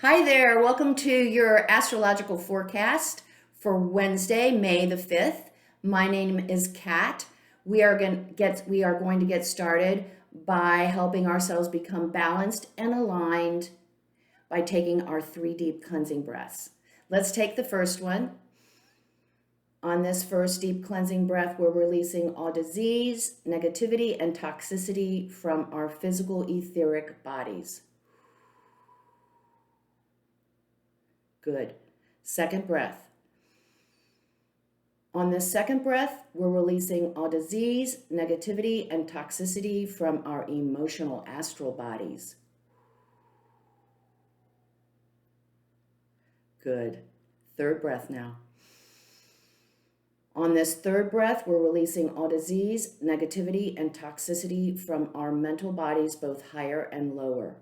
Hi there. Welcome to your astrological forecast for Wednesday, May the 5th. My name is Kat. We are going to get started by helping ourselves become balanced and aligned by taking our 3 deep cleansing breaths. Let's take the first one. On this first deep cleansing breath, we're releasing all disease, negativity, and toxicity from our physical etheric bodies. Good. Second breath. On this second breath, we're releasing all disease, negativity, and toxicity from our emotional astral bodies. Good. Third breath now. On this third breath, we're releasing all disease, negativity, and toxicity from our mental bodies, both higher and lower.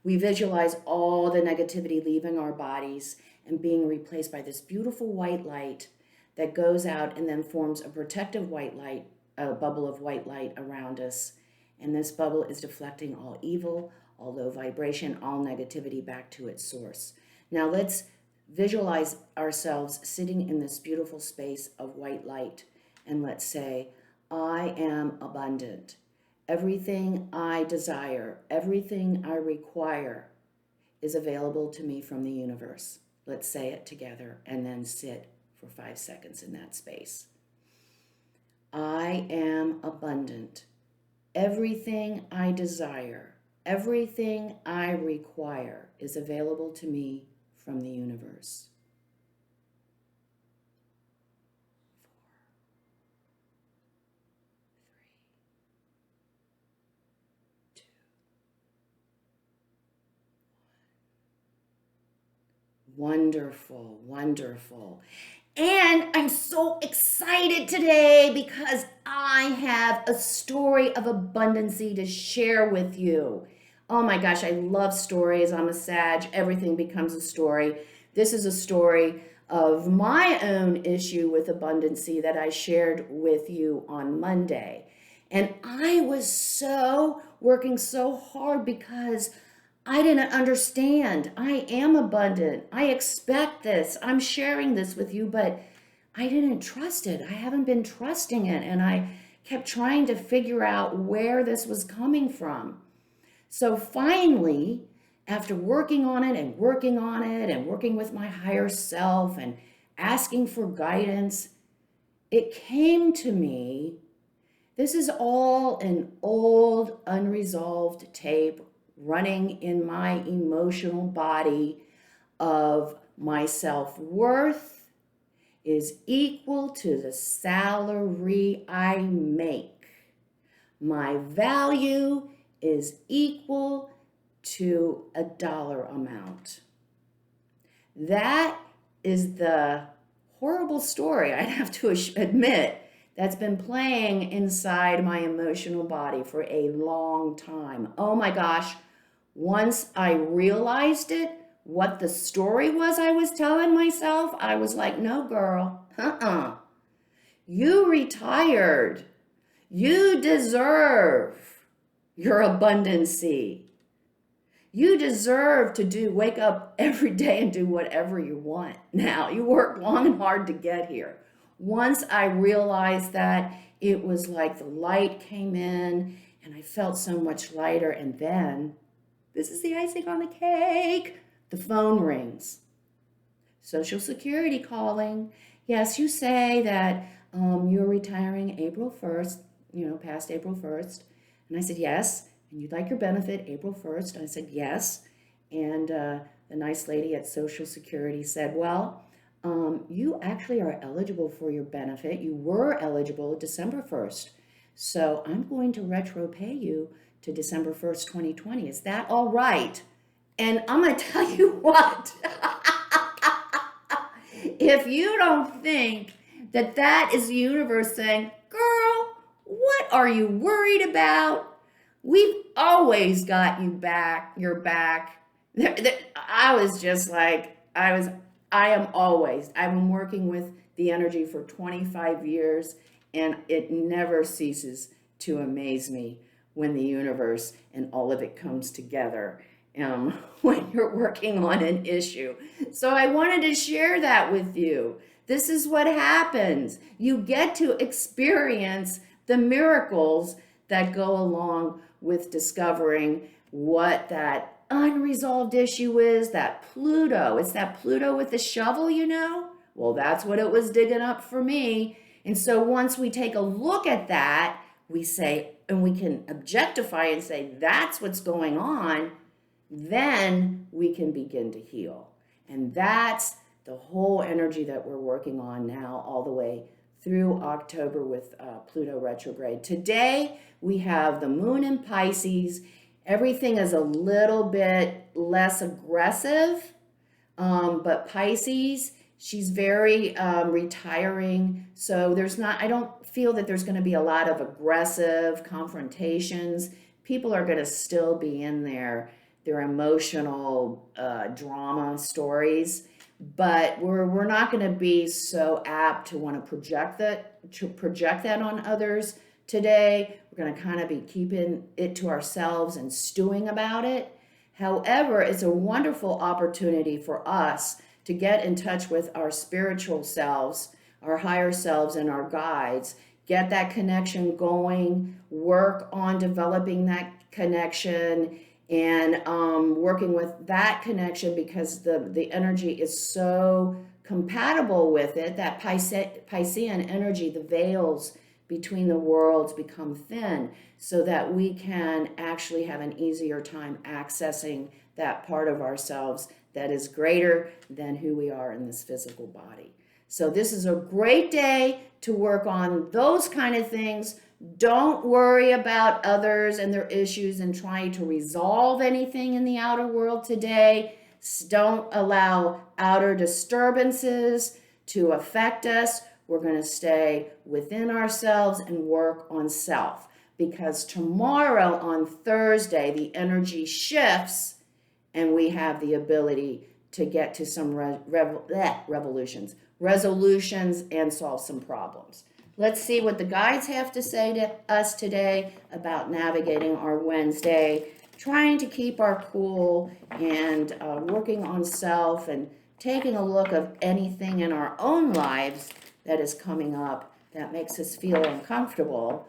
We visualize all the negativity leaving our bodies and being replaced by this beautiful white light that goes out and then forms a protective white light, a bubble of white light around us. And this bubble is deflecting all evil, all low vibration, all negativity back to its source. Now let's visualize ourselves sitting in this beautiful space of white light. And let's say, I am abundant. Everything I desire, everything I require is available to me from the universe. Let's say it together and then sit for 5 seconds in that space. I am abundant. Everything I desire, everything I require is available to me from the universe. 4, 3, 2, 1. Wonderful, wonderful. And I'm so excited today because I have a story of abundancy to share with you. Oh my gosh, I love stories. I'm a Sag. Everything becomes a story. This is a story of my own issue with abundancy that I shared with you on Monday. And I was working so hard because I didn't understand. I am abundant. I expect this. I'm sharing this with you, but I didn't trust it. I haven't been trusting it. And I kept trying to figure out where this was coming from. So finally, after working on it and working on it and working with my higher self and asking for guidance, it came to me. This is all an old, unresolved tape running in my emotional body of my self-worth is equal to the salary I make. My value is equal to a dollar amount. That is the horrible story, I'd have to admit, that's been playing inside my emotional body for a long time. Oh my gosh. Once I realized it, what the story was I was telling myself, I was like, no, girl, you retired. You deserve your abundancy. You deserve to wake up every day and do whatever you want. Now, you worked long and hard to get here. Once I realized that, it was like the light came in and I felt so much lighter. And then, this is the icing on the cake, the phone rings. Social Security calling. Yes, you say that you're retiring April 1st, past April 1st. And I said, yes. And you'd like your benefit April 1st? I said, yes. And the nice lady at Social Security said, well, you actually are eligible for your benefit. You were eligible December 1st. So I'm going to retropay you to December 1st, 2020. Is that all right? And I'm going to tell you what. If you don't think that that is the universe saying, girl, what are you worried about? We've always got your back. I was just like, I've been working with the energy for 25 years and it never ceases to amaze me when the universe and all of it comes together when you're working on an issue. So I wanted to share that with you. This is what happens. You get to experience the miracles that go along with discovering what that unresolved issue is, that Pluto. It's that Pluto with the shovel, you know? Well, that's what it was digging up for me. And so once we take a look at that, we say, and we can objectify and say, that's what's going on, then we can begin to heal. And that's the whole energy that we're working on now all the way through October with Pluto retrograde. Today, we have the moon in Pisces. Everything is a little bit less aggressive, but Pisces, she's very retiring. So I don't feel that there's going to be a lot of aggressive confrontations. People are going to still be in their emotional drama stories, but we're not going to be so apt to want to project that on others today. We're going to kind of be keeping it to ourselves and stewing about it. However, it's a wonderful opportunity for us to get in touch with our spiritual selves, our higher selves, and our guides. Get that connection going, work on developing that connection, and working with that connection, because the energy is so compatible with it, that Piscean energy, the veils between the worlds become thin, so that we can actually have an easier time accessing that part of ourselves that is greater than who we are in this physical body. So this is a great day to work on those kind of things. Don't worry about others and their issues and trying to resolve anything in the outer world today. Don't allow outer disturbances to affect us. We're going to stay within ourselves and work on self, because tomorrow on Thursday, the energy shifts and we have the ability to get to some resolutions and solve some problems. Let's see what the guides have to say to us today about navigating our Wednesday, trying to keep our cool and working on self and taking a look of anything in our own lives that is coming up that makes us feel uncomfortable,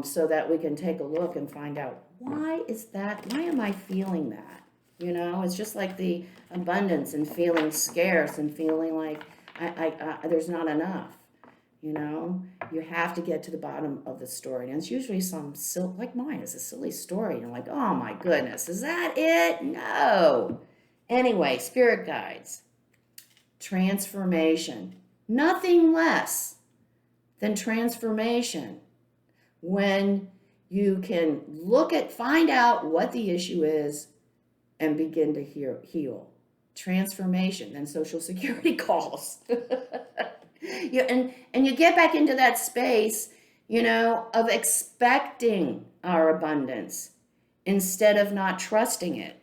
so that we can take a look and find out, why am I feeling that? You know, it's just like the abundance and feeling scarce and feeling like there's not enough. You know, you have to get to the bottom of the story. And it's usually like mine, it's a silly story. You're like, oh my goodness, is that it? No. Anyway, spirit guides. Transformation. Nothing less than transformation. When you can find out what the issue is and begin to heal. Transformation. Then Social Security calls. And you get back into that space, of expecting our abundance instead of not trusting it.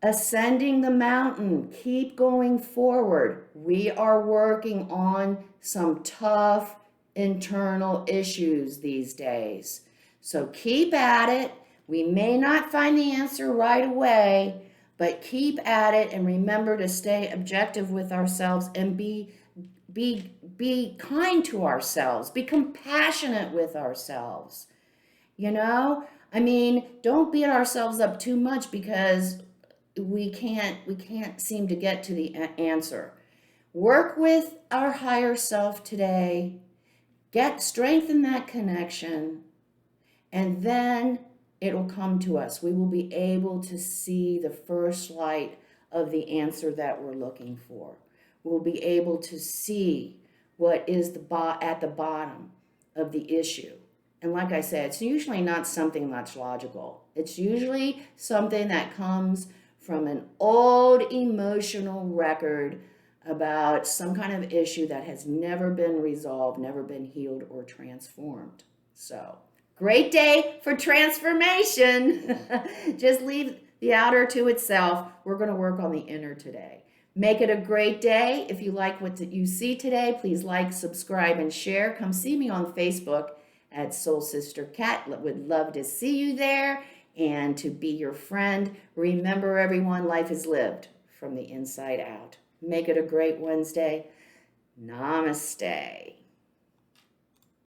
Ascending the mountain, keep going forward. We are working on some tough internal issues these days. So keep at it. We may not find the answer right away, but keep at it, and remember to stay objective with ourselves and be kind to ourselves. Be compassionate with ourselves. Don't beat ourselves up too much because we can't seem to get to the answer. Work with our higher self today. Strengthen that connection, and then it will come to us. We will be able to see the first light of the answer that we're looking for. We'll be able to see what is at the bottom of the issue. And like I said, it's usually not something that's logical. It's usually something that comes from an old emotional record about some kind of issue that has never been resolved, never been healed or transformed. So, great day for transformation. Just leave the outer to itself. We're going to work on the inner today. Make it a great day. If you like what you see today, please like, subscribe, and share. Come see me on Facebook at Soul Sister Cat. Would love to see you there and to be your friend. Remember, everyone, life is lived from the inside out. Make it a great Wednesday. Namaste.